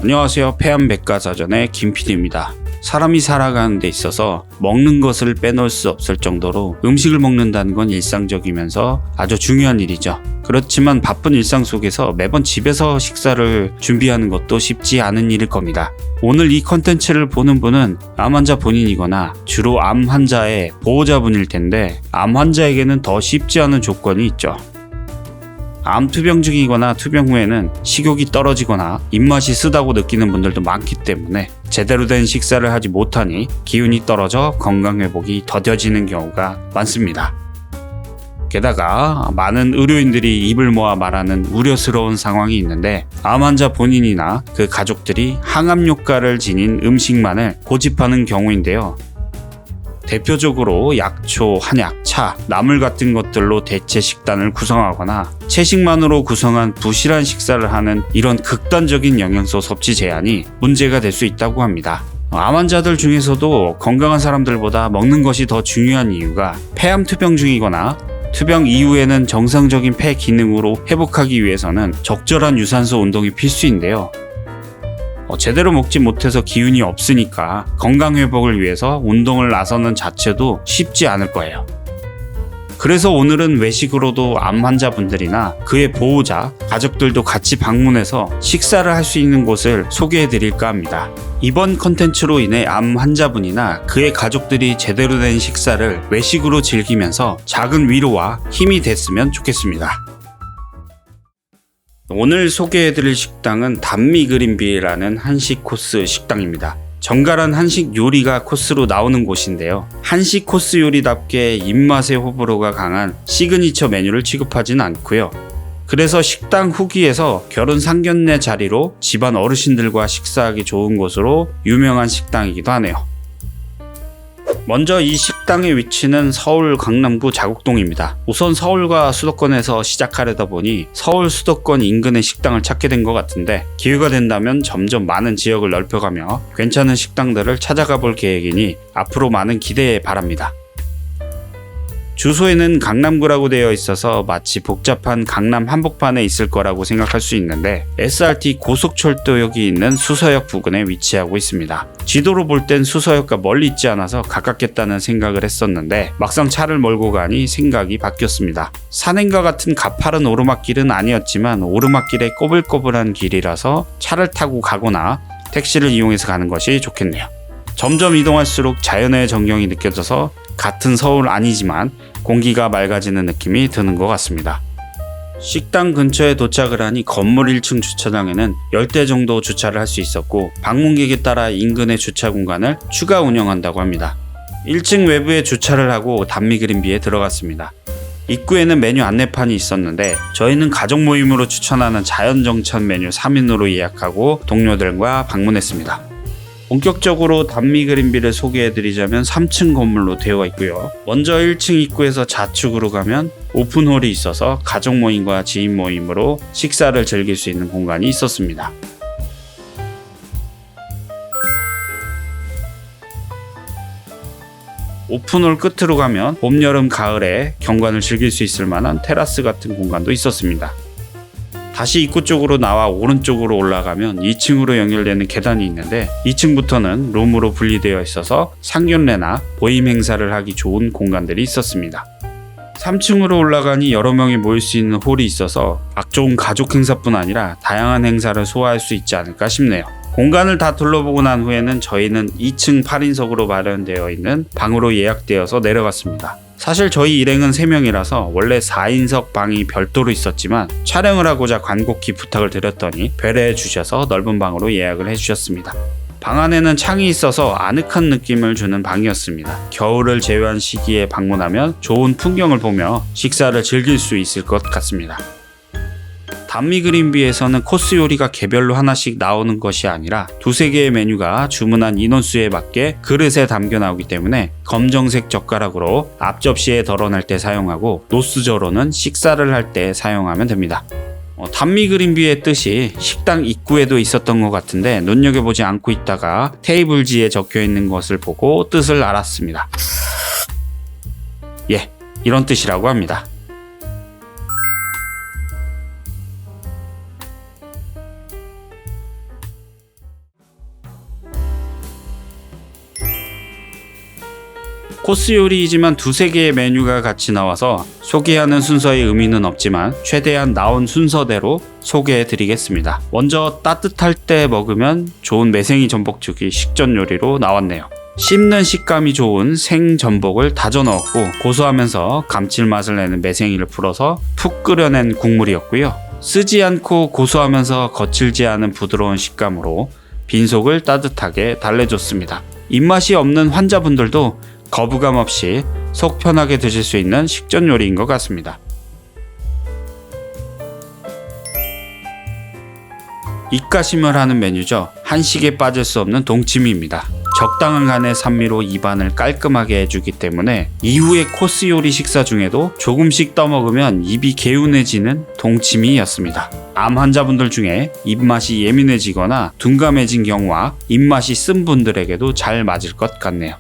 안녕하세요. 폐암백과사전의 김PD입니다. 사람이 살아가는 데 있어서 먹는 것을 빼놓을 수 없을 정도로 음식을 먹는다는 건 일상적이면서 아주 중요한 일이죠. 그렇지만 바쁜 일상 속에서 매번 집에서 식사를 준비하는 것도 쉽지 않은 일일 겁니다. 오늘 이 컨텐츠를 보는 분은 암 환자 본인이거나 주로 암 환자의 보호자분일 텐데 암 환자에게는 더 쉽지 않은 조건이 있죠. 암 투병 중이거나 투병 후에는 식욕이 떨어지거나 입맛이 쓰다고 느끼는 분들도 많기 때문에 제대로 된 식사를 하지 못하니 기운이 떨어져 건강 회복이 더뎌지는 경우가 많습니다. 게다가 많은 의료인들이 입을 모아 말하는 우려스러운 상황이 있는데 암 환자 본인이나 그 가족들이 항암 효과를 지닌 음식만을 고집하는 경우인데요. 대표적으로 약초, 한약, 차, 나물 같은 것들로 대체 식단을 구성하거나 채식만으로 구성한 부실한 식사를 하는 이런 극단적인 영양소 섭취 제한이 문제가 될 수 있다고 합니다. 암 환자들 중에서도 건강한 사람들보다 먹는 것이 더 중요한 이유가 폐암 투병 중이거나 투병 이후에는 정상적인 폐 기능으로 회복하기 위해서는 적절한 유산소 운동이 필수인데요. 제대로 먹지 못해서 기운이 없으니까 건강 회복을 위해서 운동을 나서는 자체도 쉽지 않을 거예요. 그래서 오늘은 외식으로도 암 환자분들이나 그의 보호자, 가족들도 같이 방문해서 식사를 할 수 있는 곳을 소개해 드릴까 합니다. 이번 컨텐츠로 인해 암 환자분이나 그의 가족들이 제대로 된 식사를 외식으로 즐기면서 작은 위로와 힘이 됐으면 좋겠습니다. 오늘 소개해드릴 식당은 단미그린비라는 한식 코스 식당입니다. 정갈한 한식 요리가 코스로 나오는 곳인데요. 한식 코스 요리답게 입맛의 호불호가 강한 시그니처 메뉴를 취급하진 않고요. 그래서 식당 후기에서 결혼 상견례 자리로 집안 어르신들과 식사하기 좋은 곳으로 유명한 식당이기도 하네요. 먼저 이 식당의 위치는 서울 강남구 자곡동입니다. 우선 서울과 수도권에서 시작하려다 보니 서울 수도권 인근의 식당을 찾게 된 것 같은데 기회가 된다면 점점 많은 지역을 넓혀가며 괜찮은 식당들을 찾아가 볼 계획이니 앞으로 많은 기대 바랍니다. 주소에는 강남구라고 되어 있어서 마치 복잡한 강남 한복판에 있을 거라고 생각할 수 있는데 SRT 고속철도역이 있는 수서역 부근에 위치하고 있습니다. 지도로 볼 땐 수서역과 멀리 있지 않아서 가깝겠다는 생각을 했었는데 막상 차를 몰고 가니 생각이 바뀌었습니다. 산행과 같은 가파른 오르막길은 아니었지만 오르막길에 꼬불꼬불한 길이라서 차를 타고 가거나 택시를 이용해서 가는 것이 좋겠네요. 점점 이동할수록 자연의 정경이 느껴져서 같은 서울 아니지만 공기가 맑아지는 느낌이 드는 것 같습니다. 식당 근처에 도착을 하니 건물 1층 주차장에는 10대 정도 주차를 할 수 있었고 방문객에 따라 인근의 주차 공간을 추가 운영한다고 합니다. 1층 외부에 주차를 하고 단미그린비에 들어갔습니다. 입구에는 메뉴 안내판이 있었는데 저희는 가족 모임으로 추천하는 자연정찬 메뉴 3인으로 예약하고 동료들과 방문했습니다. 본격적으로 단미그린비를 소개해드리자면 3층 건물로 되어 있고요. 먼저 1층 입구에서 좌측으로 가면 오픈홀이 있어서 가족 모임과 지인 모임으로 식사를 즐길 수 있는 공간이 있었습니다. 오픈홀 끝으로 가면 봄, 여름, 가을에 경관을 즐길 수 있을 만한 테라스 같은 공간도 있었습니다. 다시 입구 쪽으로 나와 오른쪽으로 올라가면 2층으로 연결되는 계단이 있는데 2층부터는 룸으로 분리되어 있어서 상견례나 모임 행사를 하기 좋은 공간들이 있었습니다. 3층으로 올라가니 여러 명이 모일 수 있는 홀이 있어서 각종 가족 행사뿐 아니라 다양한 행사를 소화할 수 있지 않을까 싶네요. 공간을 다 둘러보고 난 후에는 저희는 2층 8인석으로 마련되어 있는 방으로 예약되어서 내려갔습니다. 사실 저희 일행은 3명이라서 원래 4인석 방이 별도로 있었지만 촬영을 하고자 간곡히 부탁을 드렸더니 배려해 주셔서 넓은 방으로 예약을 해주셨습니다. 방 안에는 창이 있어서 아늑한 느낌을 주는 방이었습니다. 겨울을 제외한 시기에 방문하면 좋은 풍경을 보며 식사를 즐길 수 있을 것 같습니다. 단미그린비에서는 코스 요리가 개별로 하나씩 나오는 것이 아니라 2-3개의 메뉴가 주문한 인원수에 맞게 그릇에 담겨 나오기 때문에 검정색 젓가락으로 앞접시에 덜어낼 때 사용하고 노스저로는 식사를 할 때 사용하면 됩니다. 단미그린비의 뜻이 식당 입구에도 있었던 것 같은데 눈여겨보지 않고 있다가 테이블지에 적혀있는 것을 보고 뜻을 알았습니다. 이런 뜻이라고 합니다. 코스 요리이지만 두세 개의 메뉴가 같이 나와서 소개하는 순서의 의미는 없지만 최대한 나온 순서대로 소개해 드리겠습니다. 먼저 따뜻할 때 먹으면 좋은 매생이 전복죽이 식전 요리로 나왔네요. 씹는 식감이 좋은 생전복을 다져 넣었고 고소하면서 감칠맛을 내는 매생이를 풀어서 푹 끓여낸 국물이었고요. 쓰지 않고 고소하면서 거칠지 않은 부드러운 식감으로 빈속을 따뜻하게 달래줬습니다. 입맛이 없는 환자분들도 거부감 없이 속 편하게 드실 수 있는 식전 요리인 것 같습니다. 입가심을 하는 메뉴죠. 한식에 빠질 수 없는 동치미입니다. 적당한 간의 산미로 입안을 깔끔하게 해주기 때문에 이후의 코스 요리 식사 중에도 조금씩 떠먹으면 입이 개운해지는 동치미였습니다. 암 환자분들 중에 입맛이 예민해지거나 둔감해진 경우와 입맛이 쓴 분들에게도 잘 맞을 것 같네요.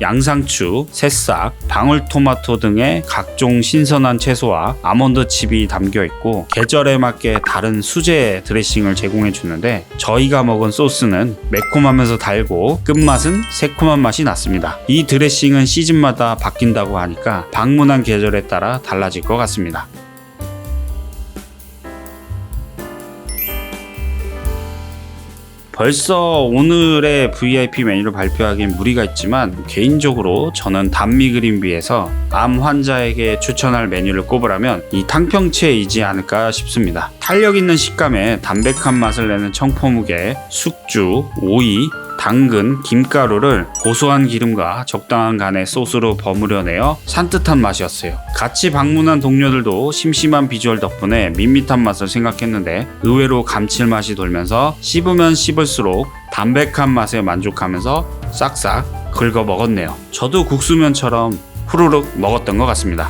양상추, 새싹, 방울토마토 등의 각종 신선한 채소와 아몬드 칩이 담겨 있고 계절에 맞게 다른 수제 드레싱을 제공해 주는데 저희가 먹은 소스는 매콤하면서 달고 끝맛은 새콤한 맛이 났습니다. 이 드레싱은 시즌마다 바뀐다고 하니까 방문한 계절에 따라 달라질 것 같습니다. 벌써 오늘의 VIP 메뉴를 발표하기엔 무리가 있지만 개인적으로 저는 단미 그린비에서 암 환자에게 추천할 메뉴를 꼽으라면 이 탕평채이지 않을까 싶습니다. 탄력 있는 식감에 담백한 맛을 내는 청포묵에 숙주, 오이, 당근, 김가루를 고소한 기름과 적당한 간의 소스로 버무려 내어 산뜻한 맛이었어요. 같이 방문한 동료들도 심심한 비주얼 덕분에 밋밋한 맛을 생각했는데 의외로 감칠맛이 돌면서 씹으면 씹을수록 담백한 맛에 만족하면서 싹싹 긁어 먹었네요. 저도 국수면처럼 후루룩 먹었던 것 같습니다.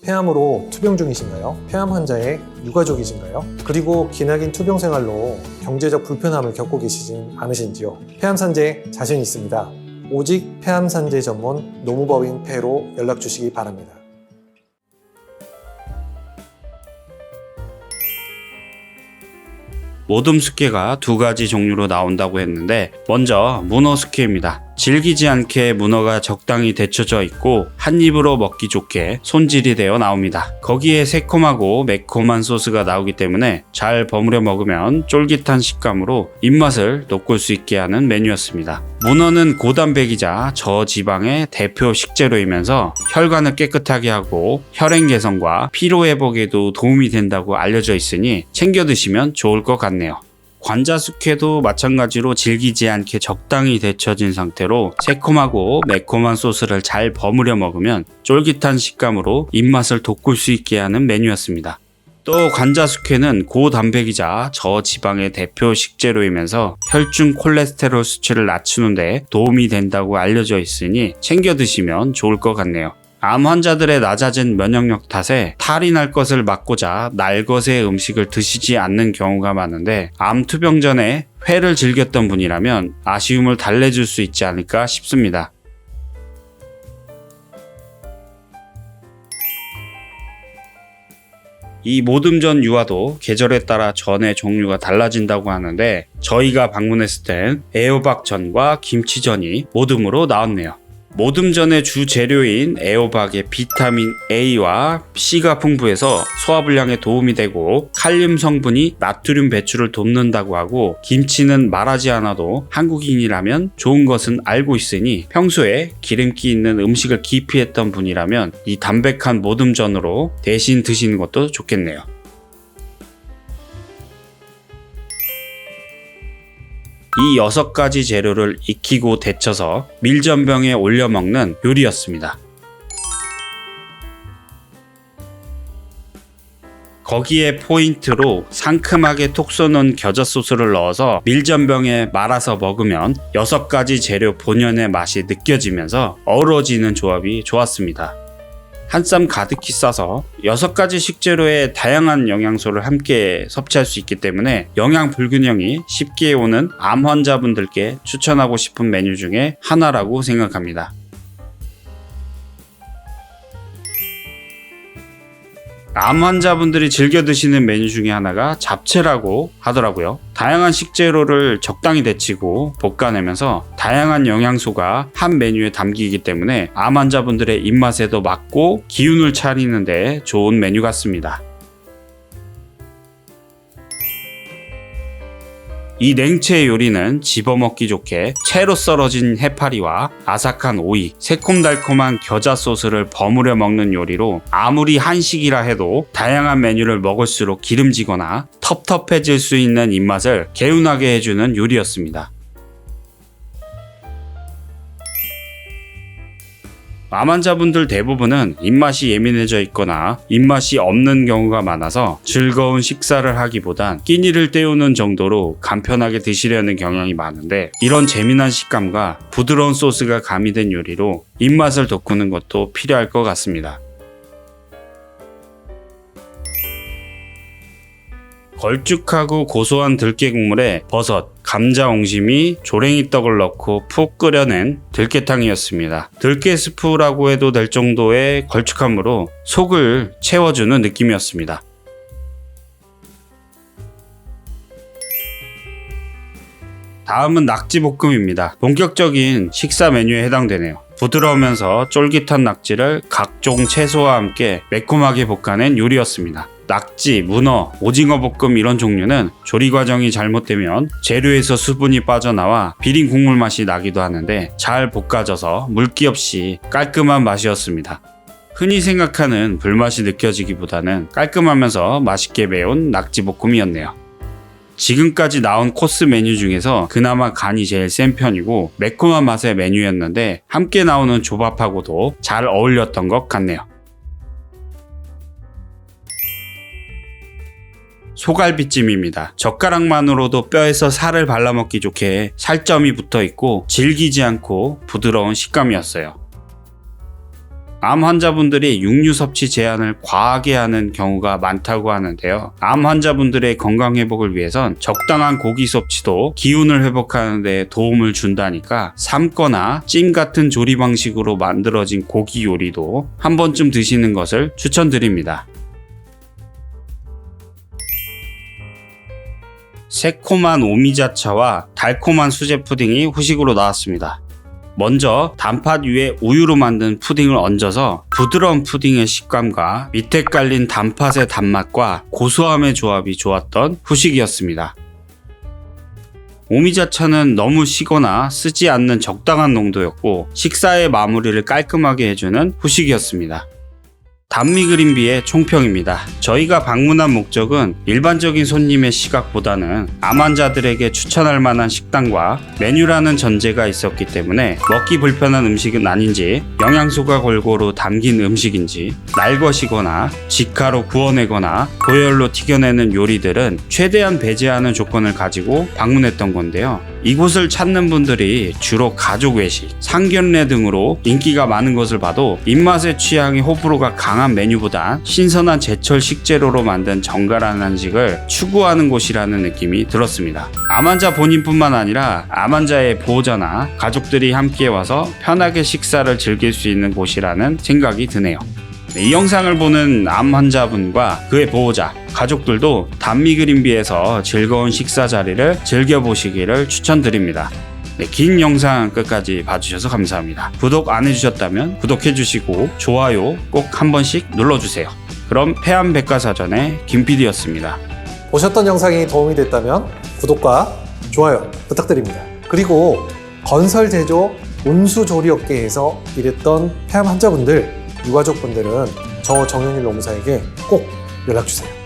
폐암으로 투병 중이신가요? 폐암 환자의 유가족이신가요? 그리고 기나긴 투병 생활로 경제적 불편함을 겪고 계시진 않으신지요? 폐암 산재 자신 있습니다. 오직 폐암 산재 전문 노무법인 폐로 연락 주시기 바랍니다. 모듬 숙회가 두 가지 종류로 나온다고 했는데 먼저 문어 숙회입니다. 질기지 않게 문어가 적당히 데쳐져 있고 한 입으로 먹기 좋게 손질이 되어 나옵니다. 거기에 새콤하고 매콤한 소스가 나오기 때문에 잘 버무려 먹으면 쫄깃한 식감으로 입맛을 돋굴 수 있게 하는 메뉴였습니다. 문어는 고단백이자 저지방의 대표 식재료이면서 혈관을 깨끗하게 하고 혈행 개선과 피로 회복에도 도움이 된다고 알려져 있으니 챙겨 드시면 좋을 것 같네요. 관자 숙회도 마찬가지로 질기지 않게 적당히 데쳐진 상태로 새콤하고 매콤한 소스를 잘 버무려 먹으면 쫄깃한 식감으로 입맛을 돋굴 수 있게 하는 메뉴였습니다. 또 관자 숙회는 고단백이자 저지방의 대표 식재료이면서 혈중 콜레스테롤 수치를 낮추는 데 도움이 된다고 알려져 있으니 챙겨 드시면 좋을 것 같네요. 암 환자들의 낮아진 면역력 탓에 탈이 날 것을 막고자 날것의 음식을 드시지 않는 경우가 많은데 암 투병 전에 회를 즐겼던 분이라면 아쉬움을 달래줄 수 있지 않을까 싶습니다. 이 모듬전 유화도 계절에 따라 전의 종류가 달라진다고 하는데 저희가 방문했을 땐 애호박전과 김치전이 모듬으로 나왔네요. 모듬전의 주 재료인 애호박의 비타민 A와 C가 풍부해서 소화불량에 도움이 되고 칼륨 성분이 나트륨 배출을 돕는다고 하고 김치는 말하지 않아도 한국인이라면 좋은 것은 알고 있으니 평소에 기름기 있는 음식을 기피했던 분이라면 이 담백한 모듬전으로 대신 드시는 것도 좋겠네요. 이 6가지 재료를 익히고 데쳐서 밀전병에 올려 먹는 요리였습니다. 거기에 포인트로 상큼하게 톡 쏘는 겨자 소스를 넣어서 밀전병에 말아서 먹으면 6가지 재료 본연의 맛이 느껴지면서 어우러지는 조합이 좋았습니다. 한 쌈 가득히 싸서 6가지 식재료의 다양한 영양소를 함께 섭취할 수 있기 때문에 영양 불균형이 쉽게 오는 암 환자분들께 추천하고 싶은 메뉴 중에 하나라고 생각합니다. 암 환자분들이 즐겨 드시는 메뉴 중에 하나가 잡채라고 하더라고요. 다양한 식재료를 적당히 데치고 볶아내면서 다양한 영양소가 한 메뉴에 담기기 때문에 암 환자분들의 입맛에도 맞고 기운을 차리는 데 좋은 메뉴 같습니다. 이 냉채 요리는 집어먹기 좋게 채로 썰어진 해파리와 아삭한 오이, 새콤달콤한 겨자 소스를 버무려 먹는 요리로 아무리 한식이라 해도 다양한 메뉴를 먹을수록 기름지거나 텁텁해질 수 있는 입맛을 개운하게 해주는 요리였습니다. 암 환자분들 대부분은 입맛이 예민해져 있거나 입맛이 없는 경우가 많아서 즐거운 식사를 하기보단 끼니를 때우는 정도로 간편하게 드시려는 경향이 많은데, 이런 재미난 식감과 부드러운 소스가 가미된 요리로 입맛을 돋구는 것도 필요할 것 같습니다. 걸쭉하고 고소한 들깨 국물에 버섯, 감자 옹심이, 조랭이 떡을 넣고 푹 끓여낸 들깨탕이었습니다. 들깨 스프라고 해도 될 정도의 걸쭉함으로 속을 채워주는 느낌이었습니다. 다음은 낙지볶음입니다. 본격적인 식사 메뉴에 해당되네요. 부드러우면서 쫄깃한 낙지를 각종 채소와 함께 매콤하게 볶아낸 요리였습니다. 낙지, 문어, 오징어 볶음 이런 종류는 조리 과정이 잘못되면 재료에서 수분이 빠져나와 비린 국물 맛이 나기도 하는데, 잘 볶아져서 물기 없이 깔끔한 맛이었습니다. 흔히 생각하는 불맛이 느껴지기보다는 깔끔하면서 맛있게 매운 낙지볶음이었네요. 지금까지 나온 코스 메뉴 중에서 그나마 간이 제일 센 편이고 매콤한 맛의 메뉴였는데, 함께 나오는 조밥하고도 잘 어울렸던 것 같네요. 소갈비찜입니다. 젓가락만으로도 뼈에서 살을 발라먹기 좋게 살점이 붙어있고 질기지 않고 부드러운 식감이었어요. 암 환자분들이 육류 섭취 제한을 과하게 하는 경우가 많다고 하는데요. 암 환자분들의 건강 회복을 위해선 적당한 고기 섭취도 기운을 회복하는 데 도움을 준다니까, 삶거나 찜 같은 조리 방식으로 만들어진 고기 요리도 한 번쯤 드시는 것을 추천드립니다. 새콤한 오미자차와 달콤한 수제 푸딩이 후식으로 나왔습니다. 먼저 단팥 위에 우유로 만든 푸딩을 얹어서 부드러운 푸딩의 식감과 밑에 깔린 단팥의 단맛과 고소함의 조합이 좋았던 후식이었습니다. 오미자차는 너무 시거나 쓰지 않는 적당한 농도였고 식사의 마무리를 깔끔하게 해주는 후식이었습니다. 단미 그린비의 총평입니다. 저희가 방문한 목적은 일반적인 손님의 시각보다는 암 환자들에게 추천할 만한 식당과 메뉴라는 전제가 있었기 때문에 먹기 불편한 음식은 아닌지, 영양소가 골고루 담긴 음식인지, 날것이거나 직화로 구워내거나 고열로 튀겨내는 요리들은 최대한 배제하는 조건을 가지고 방문했던 건데요. 이곳을 찾는 분들이 주로 가족 외식, 상견례 등으로 인기가 많은 것을 봐도 입맛의 취향이 호불호가 강한 메뉴보다 신선한 제철 식재료로 만든 정갈한 한식을 추구하는 곳이라는 느낌이 들었습니다. 암 환자 본인뿐만 아니라 암 환자의 보호자나 가족들이 함께 와서 편하게 식사를 즐길 수 있는 곳이라는 생각이 드네요. 이 영상을 보는 암 환자분과 그의 보호자, 가족들도 단미 그린비에서 즐거운 식사 자리를 즐겨보시기를 추천드립니다. 긴 영상 끝까지 봐주셔서 감사합니다. 구독 안 해주셨다면 구독해주시고 좋아요 꼭 한 번씩 눌러주세요. 그럼 폐암백과사전의 김PD였습니다. 보셨던 영상이 도움이 됐다면 구독과 좋아요 부탁드립니다. 그리고 건설 제조 운수 조리 업계에서 일했던 폐암 환자분들, 유가족분들은 저 정현일 노무사에게 꼭 연락주세요.